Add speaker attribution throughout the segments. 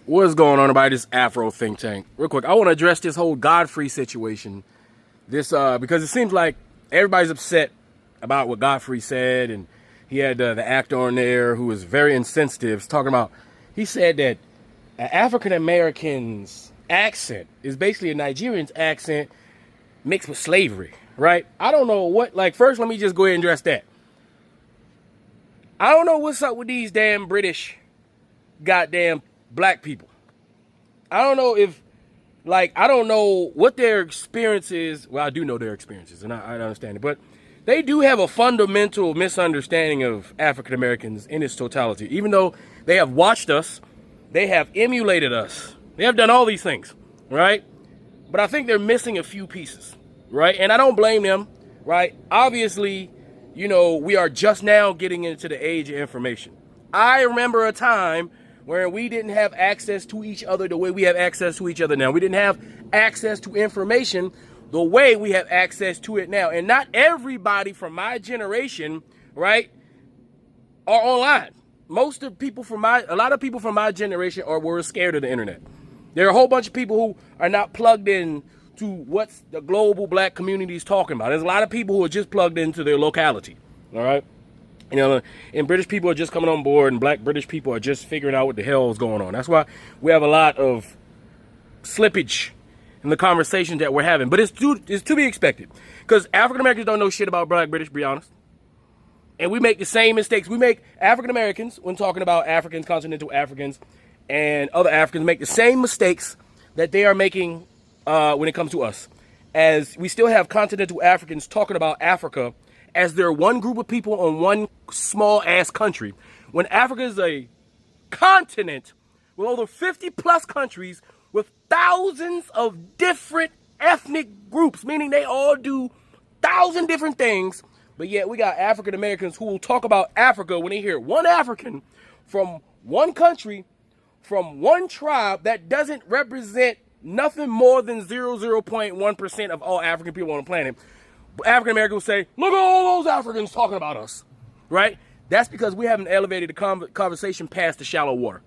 Speaker 1: What's going on about this Afro think tank? Real quick, I want to address this whole Godfrey situation. Because it seems like everybody's upset about what Godfrey said, and he had the actor on there who was very insensitive, talking about. He said that an African American's accent is basically a Nigerian's accent mixed with slavery, right? I don't know what. Like, first, let me just go ahead and address that. I don't know what's up with these damn British, goddamn black people. I don't know if, I don't know what their experience is. Well, I do know their experiences, and I understand it. But they do have a fundamental misunderstanding of African Americans in its totality. Even though they have watched us, they have emulated us, they have done all these things, right? But I think they're missing a few pieces, right? And I don't blame them, right? Obviously, we are just now getting into the age of information. I remember a time where we didn't have access to each other the way we have access to each other now. We didn't have access to information the way we have access to it now. And not everybody from my generation, right, are online. A lot of people from my generation were scared of the internet. There are a whole bunch of people who are not plugged in to what the global black community is talking about. There's a lot of people who are just plugged into their locality, all right? And British people are just coming on board, and black British people are just figuring out what the hell is going on. That's why we have a lot of slippage in the conversations that we're having. But it's to be expected, because African Americans don't know shit about black British, to be honest. And we make the same mistakes. We make African Americans, when talking about Africans, continental Africans, and other Africans, make the same mistakes that they are making when it comes to us. As we still have continental Africans talking about Africa as they're one group of people on one small ass country, when Africa is a continent with over 50 plus countries with thousands of different ethnic groups, meaning they all do 1,000 different things. But yet we got African Americans who will talk about Africa when they hear one African from one country, from one tribe that doesn't represent nothing more than 0.1% of all African people on the planet. African Americans will say, look at all those Africans talking about us, right? That's because we haven't elevated the conversation past the shallow water,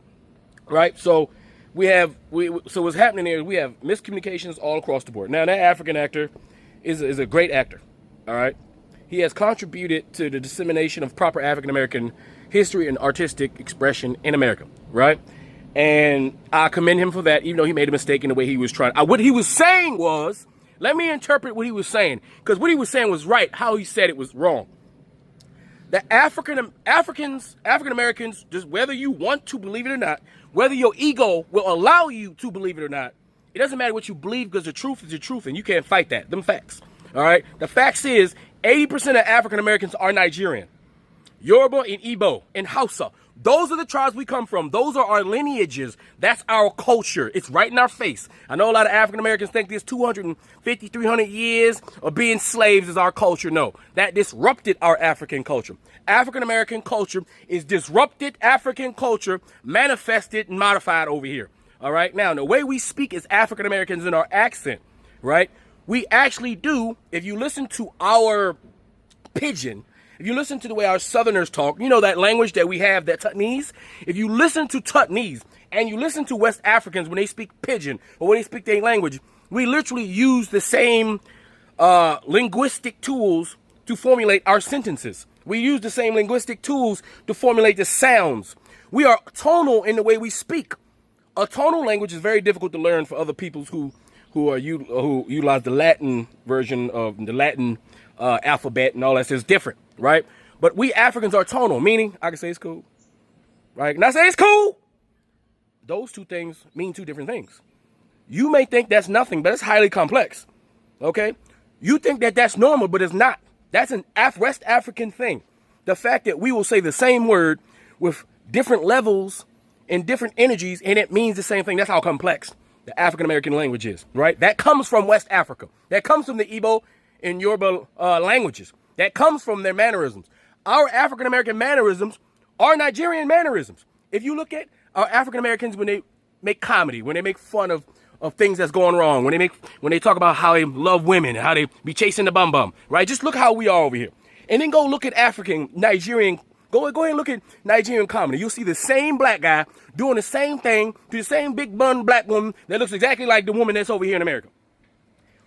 Speaker 1: right? So so what's happening there is we have miscommunications all across the board. Now, that African actor is a great actor, all right? He has contributed to the dissemination of proper African American history and artistic expression in America, right? And I commend him for that, even though he made a mistake in the way he was trying. What he was saying was, let me interpret what he was saying, because what he was saying was right. How he said it was wrong. The African Americans, just whether you want to believe it or not, whether your ego will allow you to believe it or not, it doesn't matter what you believe, because the truth is the truth, and you can't fight that. Them facts. All right. The facts is 80% of African Americans are Nigerian, Yoruba and Igbo and Hausa. Those are the tribes we come from. Those are our lineages. That's our culture. It's right in our face. I know a lot of African Americans think this 250, 300 years of being slaves is our culture. No, that disrupted our African culture. African American culture is disrupted African culture, manifested and modified over here. All right. Now, the way we speak as African Americans in our accent, right? We actually do, if you listen to our pidgin, if you listen to the way our Southerners talk, that language that we have, that Tutnese, if you listen to Tutnese and you listen to West Africans when they speak pidgin or when they speak their language, we literally use the same linguistic tools to formulate our sentences. We use the same linguistic tools to formulate the sounds. We are tonal in the way we speak. A tonal language is very difficult to learn for other peoples who utilize the Latin version of the Latin alphabet and all that. So it's different, right? But we Africans are tonal, meaning I can say it's cool, right? And I say it's cool. Those two things mean two different things. You may think that's nothing, but it's highly complex, okay? You think that that's normal, but it's not. That's an West African thing. The fact that we will say the same word with different levels and different energies, and it means the same thing. That's how complex the African American language is, right? That comes from West Africa. That comes from the Igbo and Yoruba languages. That comes from their mannerisms. Our African American mannerisms are Nigerian mannerisms. If you look at our African Americans when they make comedy, when they make fun of things that's going wrong, when they talk about how they love women and how they be chasing the bum, right? Just look how we are over here. And then go look at African Nigerian Go ahead and look at Nigerian comedy. You'll see the same black guy doing the same thing to the same big bun black woman that looks exactly like the woman that's over here in America.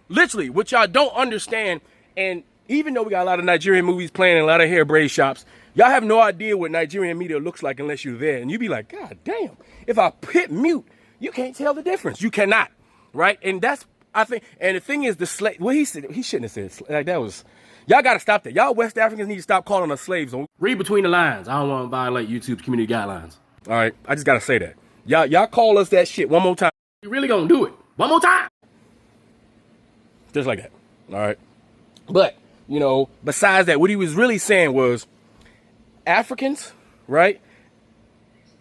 Speaker 1: Literally, what y'all don't understand, and even though we got a lot of Nigerian movies playing in a lot of hair braid shops, y'all have no idea what Nigerian media looks like unless you're there. And you be like, God damn, if I hit mute, you can't tell the difference. You cannot, right? And that's, I think, and the thing is, the slave, well, he shouldn't have said, like, that was, y'all got to stop that. Y'all West Africans need to stop calling us slaves. Read between the lines. I don't want to violate YouTube's community guidelines. All right, I just got to say that. Y'all call us that shit one more time. You really gonna do it one more time? Just like that, all right? But, you know, besides that, what he was really saying was Africans, right,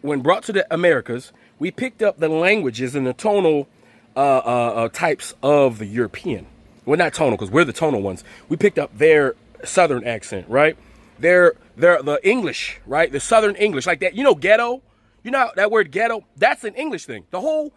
Speaker 1: when brought to the Americas, we picked up the languages and the tonal types of the European. Well, not tonal, because we're the tonal ones. We picked up their Southern accent, right? They're the English, right? The Southern English, like that. You know, ghetto. You know that word ghetto? That's an English thing. The whole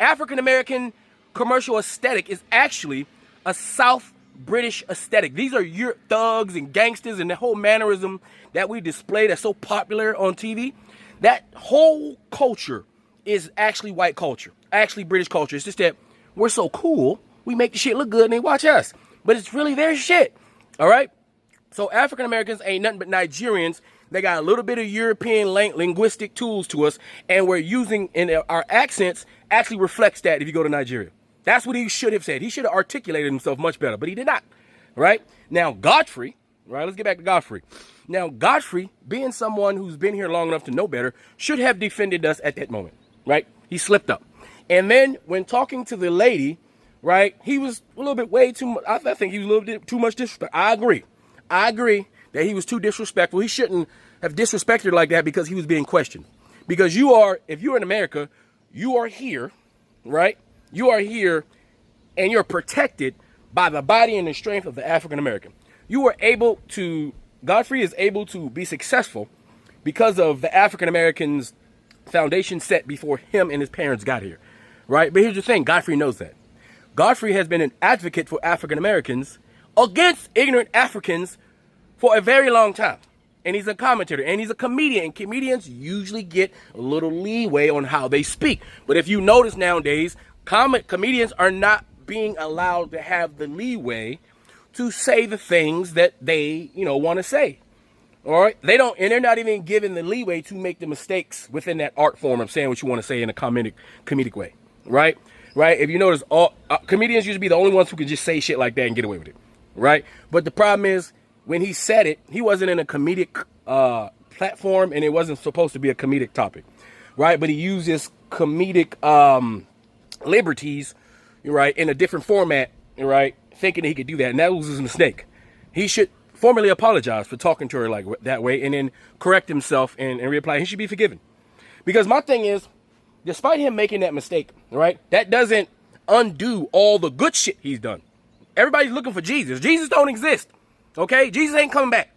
Speaker 1: African American commercial aesthetic is actually a South British aesthetic. These are your thugs and gangsters and the whole mannerism that we display that's so popular on TV. That whole culture is actually white culture, actually British culture. It's just that we're so cool, we make the shit look good and they watch us. But it's really their shit, all right? So African Americans ain't nothing but Nigerians. They got a little bit of European linguistic tools to us, and we're using, in our accents actually reflects that if you go to Nigeria. That's what he should have said. He should have articulated himself much better, but he did not, right? Now, Godfrey, right? Let's get back to Godfrey. Now, Godfrey, being someone who's been here long enough to know better, should have defended us at that moment, right? He slipped up. And then when talking to the lady, right, he was a little bit way too much. I think he was a little bit too much disrespect. I agree that he was too disrespectful. He shouldn't have disrespected her like that because he was being questioned. Because if you're in America, you are here, right? You are here and you're protected by the body and the strength of the African American. Godfrey is able to be successful because of the African Americans' foundation set before him and his parents got here, right? But here's the thing, Godfrey knows that. Godfrey has been an advocate for African Americans against ignorant Africans for a very long time. And he's a commentator and he's a comedian. And comedians usually get a little leeway on how they speak. But if you notice nowadays, comedians are not being allowed to have the leeway to say the things that they, want to say. All right? They're not even given the leeway to make the mistakes within that art form of saying what you want to say in a comedic way. Right? Right? If you notice, all comedians used to be the only ones who can just say shit like that and get away with it. Right? But the problem is, when he said it, he wasn't in a comedic platform, and it wasn't supposed to be a comedic topic. Right? But he used his comedic liberties, right, in a different format, right, thinking that he could do that, and that was his mistake. He should formally apologize for talking to her like that way, and then correct himself and reply. He should be forgiven. Because my thing is, despite him making that mistake, right, that doesn't undo all the good shit he's done. Everybody's looking for Jesus. Jesus don't exist, okay? Jesus ain't coming back,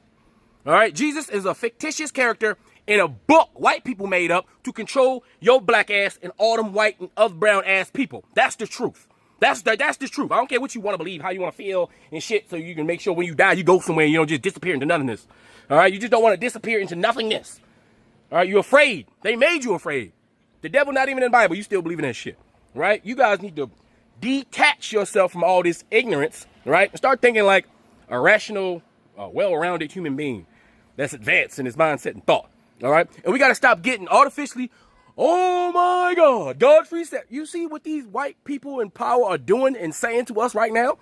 Speaker 1: all right? Jesus is a fictitious character in a book white people made up to control your black ass and all them white and other brown ass people. That's the truth. That's the truth. I don't care what you want to believe, how you want to feel and shit, so you can make sure when you die, you go somewhere and you don't just disappear into nothingness. All right? You just don't want to disappear into nothingness. All right? You're afraid. They made you afraid. The devil not even in the Bible. You still believe in that shit. Right? You guys need to detach yourself from all this ignorance, right? And start thinking like a rational, well-rounded human being that's advanced in his mindset and thought. All right? And we got to stop getting artificially, oh my God, Godfrey said, you see what these white people in power are doing and saying to us right now?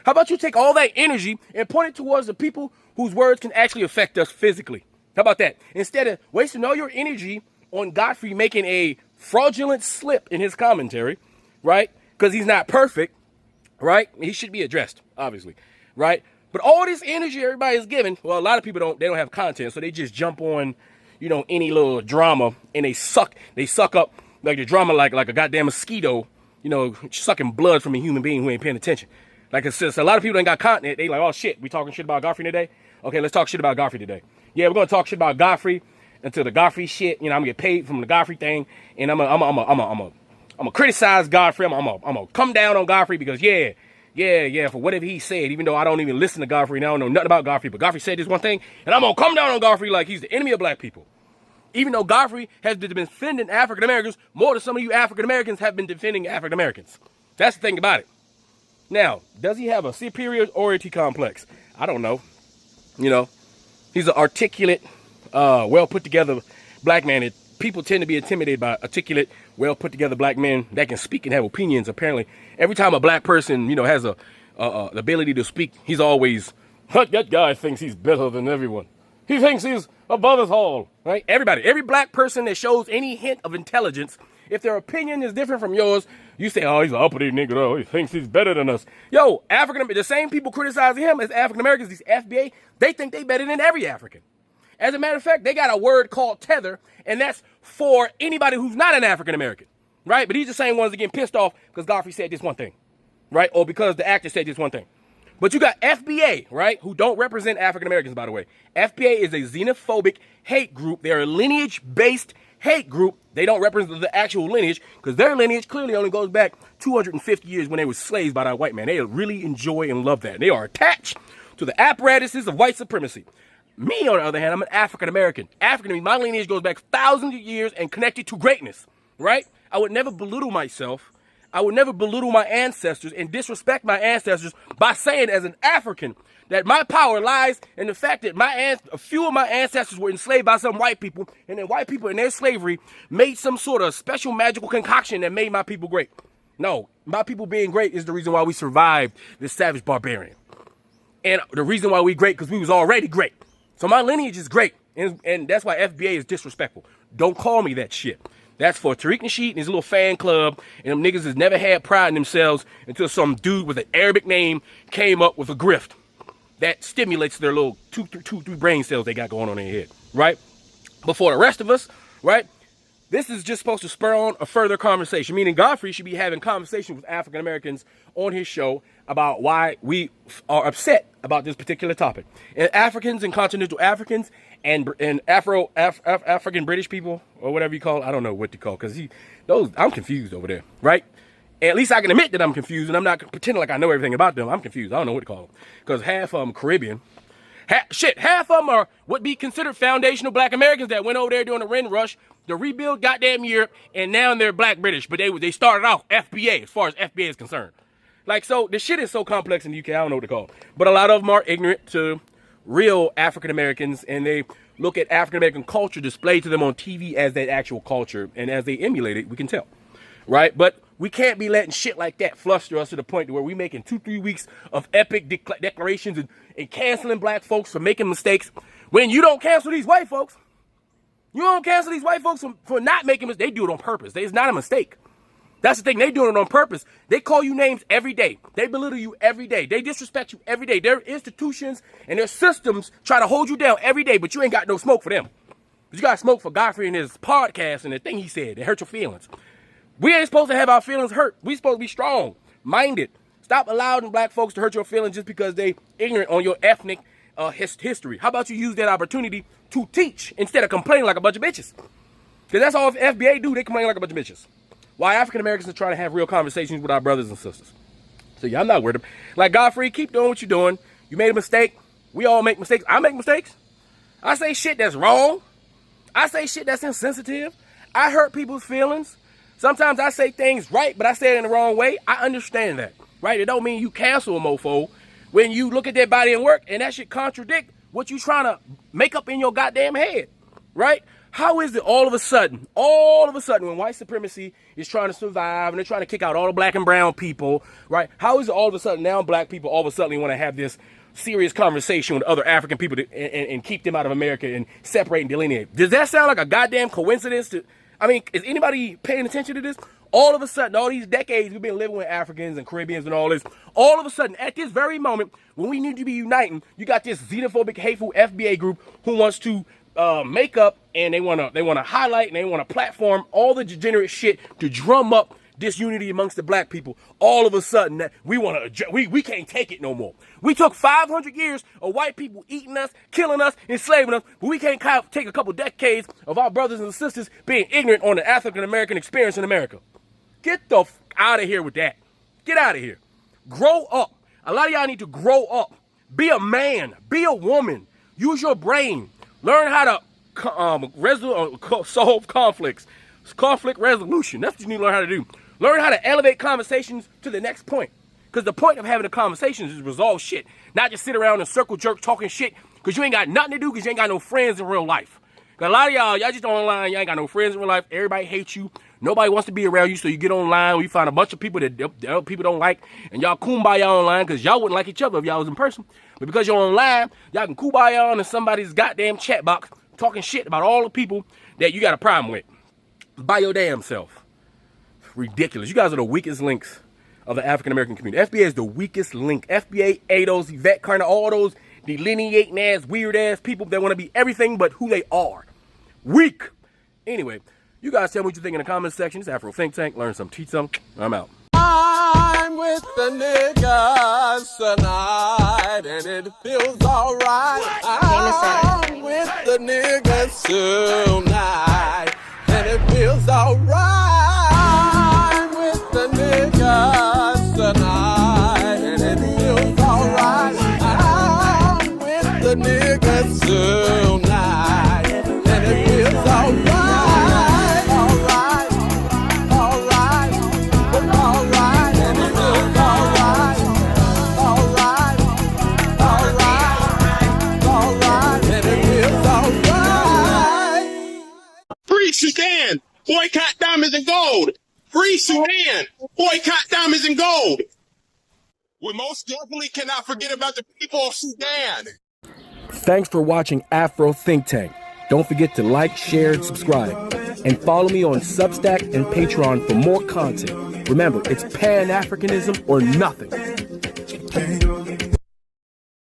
Speaker 1: How about you take all that energy and point it towards the people whose words can actually affect us physically? How about that? Instead of wasting all your energy on Godfrey making a fraudulent slip in his commentary, right? Because he's not perfect, right? He should be addressed, obviously, right? But all this energy everybody is giving, well, a lot of people don't have content, so they just jump on, any little drama, and they suck up like the drama like a goddamn mosquito, sucking blood from a human being who ain't paying attention. Like it's just, a lot of people ain't got content. They like, oh shit, we talking shit about Godfrey today? Okay, let's talk shit about Godfrey today. Yeah, we're gonna talk shit about Godfrey until the Godfrey shit. I'm gonna get paid from the Godfrey thing, and I'm gonna criticize Godfrey. I'm gonna come down on Godfrey because yeah, yeah, for whatever he said, even though I don't even listen to Godfrey and I don't know nothing about Godfrey, but Godfrey said this one thing, and I'm going to come down on Godfrey like he's the enemy of black people. Even though Godfrey has been defending African Americans more than some of you African Americans have been defending African Americans. That's the thing about it. Now, does he have a superiority complex? I don't know. You know, he's an articulate, well put together black man. People tend to be intimidated by articulate, well put together black men that can speak and have opinions. Apparently, every time a black person, you know, has the ability to speak, he's always, that guy thinks he's better than everyone. He thinks he's above us all, right? Every black person that shows any hint of intelligence, if their opinion is different from yours, you say, oh, he's an uppity nigga, though. He thinks he's better than us. Yo, the same people criticizing him as African Americans, these FBA, they think they better than every African. As a matter of fact, they got a word called tether, and that's for anybody who's not an African American, right? But these are the same ones that get pissed off because Godfrey said this one thing, right? Or because the actor said this one thing. But you got FBA, right, who don't represent African Americans, by the way. FBA is a xenophobic hate group. They're a lineage-based hate group. They don't represent the actual lineage because their lineage clearly only goes back 250 years when they were slaves by that white man. They really enjoy and love that. They are attached to the apparatuses of white supremacy. Me, on the other hand, I'm an African American. My lineage goes back thousands of years and connected to greatness, right? I would never belittle myself. I would never belittle my ancestors and disrespect my ancestors by saying as an African that my power lies in the fact that a few of my ancestors were enslaved by some white people, and then white people in their slavery made some sort of special magical concoction that made my people great. No, my people being great is the reason why we survived this savage barbarian. And the reason why we great because we was already great. So my lineage is great, and that's why FBA is disrespectful. Don't call me that shit. That's for Tariq Nasheed and his little fan club, and them niggas has never had pride in themselves until some dude with an Arabic name came up with a grift that stimulates their little two, three brain cells they got going on in their head, right? But for the rest of us, right, this is just supposed to spur on a further conversation, meaning Godfrey should be having conversations with African Americans on his show about why we are upset about this particular topic. And Africans and continental Africans and African British people, or whatever you call it, I don't know what to call, because I'm confused over there, right? And at least I can admit that I'm confused, and I'm not pretending like I know everything about them. I'm confused. I don't know what to call them, because half of them Caribbean. Half of them are would be considered foundational black Americans that went over there during the Ren Rush, the rebuild goddamn Europe, and now they're black British, but they started off FBA as far as FBA is concerned. Like, so the shit is so complex in the UK, I don't know what to call it. But a lot of them are ignorant to real African Americans, and they look at African American culture displayed to them on TV as that actual culture, and as they emulate it, we can tell, right? But we can't be letting shit like that fluster us to the point where we're making 2-3 weeks of epic declarations and canceling black folks for making mistakes when you don't cancel these white folks. You don't cancel these white folks for not making mistakes. They do it on purpose. It's not a mistake. That's the thing. They doing it on purpose. They call you names every day. They belittle you every day. They disrespect you every day. Their institutions and their systems try to hold you down every day, but you ain't got no smoke for them. But you got smoke for Godfrey and his podcast and the thing he said that hurt your feelings. We ain't supposed to have our feelings hurt. We supposed to be strong-minded. Stop allowing black folks to hurt your feelings just because they ignorant on your ethnic history. How about you use that opportunity to teach instead of complaining like a bunch of bitches? Because that's all FBA do. They complain like a bunch of bitches. Why African Americans are trying to have real conversations with our brothers and sisters. So yeah, I'm not worried. Like, Godfrey, keep doing what you're doing. You made a mistake. We all make mistakes. I make mistakes. I say shit that's wrong. I say shit that's insensitive. I hurt people's feelings. Sometimes I say things right, but I say it in the wrong way. I understand that, right? It don't mean you cancel a mofo when you look at their body and work, and that shit contradict what you trying to make up in your goddamn head, right? How is it all of a sudden, when white supremacy is trying to survive and they're trying to kick out all the black and brown people, right? How is it all of a sudden now black people all of a sudden want to have this serious conversation with other African people and keep them out of America and separate and delineate? Does that sound like a goddamn coincidence? I mean, is anybody paying attention to this? All of a sudden, all these decades we've been living with Africans and Caribbeans and all this, all of a sudden, at this very moment, when we need to be uniting, you got this xenophobic, hateful FBA group who wants to make up, and they want to highlight and they want to platform all the degenerate shit to drum up disunity amongst the black people. All of a sudden, that we can't take it no more. We took 500 years of white people eating us, killing us, enslaving us, but we can't take a couple decades of our brothers and sisters being ignorant on the African American experience in America. Get the out of here with that. Get out of here. Grow up. A lot of y'all need to grow up. Be a man. Be a woman. Use your brain. Learn how to solve conflicts. Conflict resolution. That's what you need to learn how to do. Learn how to elevate conversations to the next point. Because the point of having a conversation is to resolve shit. Not just sit around and circle jerk talking shit because you ain't got nothing to do because you ain't got no friends in real life. Because a lot of y'all just online, y'all ain't got no friends in real life. Everybody hates you. Nobody wants to be around you, so you get online, you find a bunch of people that other people don't like, and y'all kumbaya online because y'all wouldn't like each other if y'all was in person. But because you're online, y'all can kumbaya on in somebody's goddamn chat box talking shit about all the people that you got a problem with. By your damn self. Ridiculous. You guys are the weakest links of the African American community. FBA is the weakest link. FBA, ADOS, Yvette Carter, all those delineating ass, weird ass people that want to be everything but who they are. Weak. Anyway, you guys tell me what you think in the comments section. It's Afro Think Tank. Learn some, teach some. I'm out.
Speaker 2: I'm with the niggas tonight, and it feels alright. I'm with the niggas tonight, and it feels alright. I'm with the niggas tonight, and it feels alright. I'm with the niggas tonight, and it feels alright.
Speaker 3: Free Sudan, boycott diamonds and gold. Free Sudan, boycott diamonds and gold. We most definitely cannot forget about the people of Sudan.
Speaker 1: Thanks for watching Afro Think Tank. Don't forget to like, share, and subscribe. And follow me on Substack and Patreon for more content. Remember, it's Pan-Africanism or nothing.